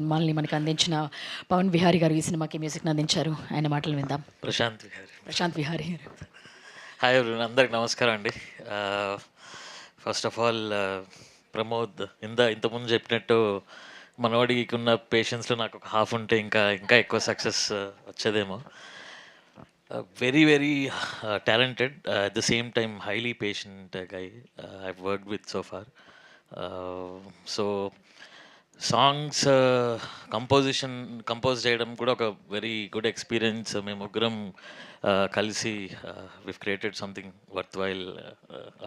సినిమాల్ని మనకు అందించిన పవన్ విహారీ గారు ఈ సినిమాకి మ్యూజిక్ని అందించారు. ఆయన మాటలు విందాం. ప్రశాంత్ విహారీ. ప్రశాంత్ విహారీ గారు. హాయ్ ఎవరివన్, అందరికి నమస్కారం అండి. ఫస్ట్ ఆఫ్ ఆల్ ప్రమోద్ ఇంతకుముందు చెప్పినట్టు మనవాడికి ఉన్న పేషెన్స్లో నాకు ఒక హాఫ్ ఉంటే ఇంకా ఇంకా ఎక్కువ సక్సెస్ వచ్చేదేమో. Very very talented, at the same time highly patient guy I worked with so far. So songs compose చేయడం కూడా ఒక వెరీ గుడ్ ఎక్స్పీరియన్స్. మేము ముగ్గురం కలిసి we've created something worth while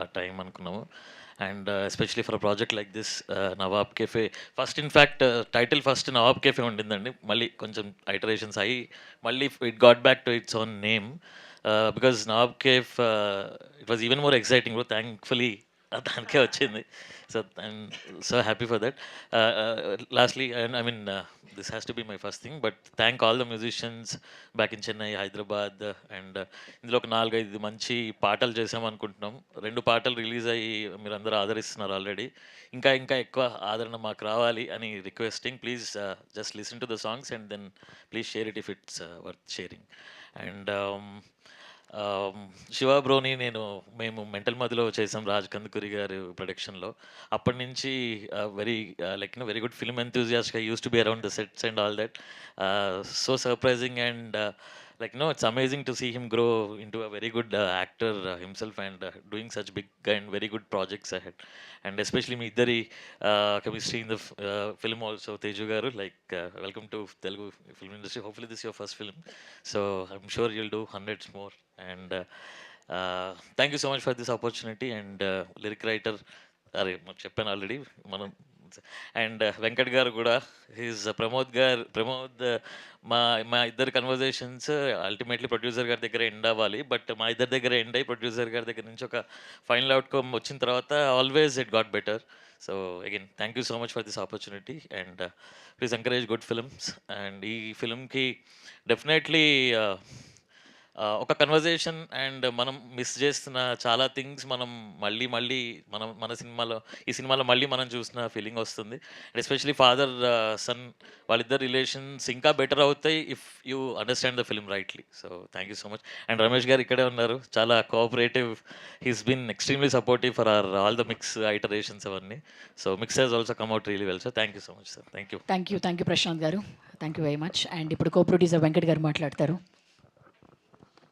ఆ టైం అనుకున్నాము. And especially for a project like this, Nawab cafe first in fact title first Nawab cafe ఉండిందండి. మళ్ళీ కొంచెం ఐటరేషన్స్ అయ్యి మళ్ళీ it got back to its own name because Nawab cafe it was even more exciting. Thankfully దానికే వచ్చింది. So I'm so happy for that. Lastly, and I mean, this has to be my first thing, but thank all the musicians back in Chennai, Hyderabad, and ఇందులో ఒక 4-5 మంచి పాటలు చేసాం అనుకుంటున్నాం. 2 పాటలు release అయ్యి మీరందరూ ఆదరిస్తున్నారు ఆల్రెడీ. ఇంకా ఇంకా ఎక్కువ ఆదరణ మాకు రావాలి అని requesting. Please just listen to the songs and then please share it if it's worth sharing. And Shiva బ్రోని మేము మెంటల్ మదిలో చేసాం రాజ్ కందుకూరి గారు ప్రొడక్షన్లో. అప్పటి నుంచి very like very good film enthusiast use to be around the sets and all that. So surprising and it's amazing to see him grow into a very good actor himself and doing such big and very good projects ahead. And especially మీ ఇద్దరి chemistry in the film also. Teju garu, welcome to Telugu film industry. Hopefully this is your first film, so I'm sure you'll do hundreds more. And thank you so much for this opportunity. And lyric writer అరే మాకు చెప్పాను already మనం. And Venkat గారు కూడా he's Pramod మా మా ఇద్దరు conversations ultimately producer గారి దగ్గర ఎండ్ అవ్వాలి. బట్ మా ఇద్దరి దగ్గర ఎండ్ అయ్యి ప్రొడ్యూసర్ గారి దగ్గర నుంచి ఒక ఫైనల్ అవుట్కమ్ వచ్చిన తర్వాత always it got better. So again thank you so much for this opportunity. And please encourage good films. And ఈ ఫిల్మ్కి డెఫినెట్లీ ఒక కన్వర్జేషన్ అండ్ మనం మిస్ చేస్తున్న చాలా థింగ్స్ మనం మళ్ళీ మన ఈ సినిమాలో మళ్ళీ మనం చూసిన ఫీలింగ్ వస్తుంది. అండ్ ఎస్పెషలీ ఫాదర్ సన్ వాళ్ళిద్దరు రిలేషన్స్ ఇంకా బెటర్ అవుతాయి if you understand the film rightly. So thank you so much. And Ramesh garu ఇక్కడే ఉన్నారు, చాలా cooperative. He's been extremely supportive for all the mix iterations అవన్నీ. So mix has also come out really well. So thank you so much sir. Thank you thank you Prashanth garu. Thank you very much. And ఇప్పుడు co producer Venkat గారు మాట్లాడతారు.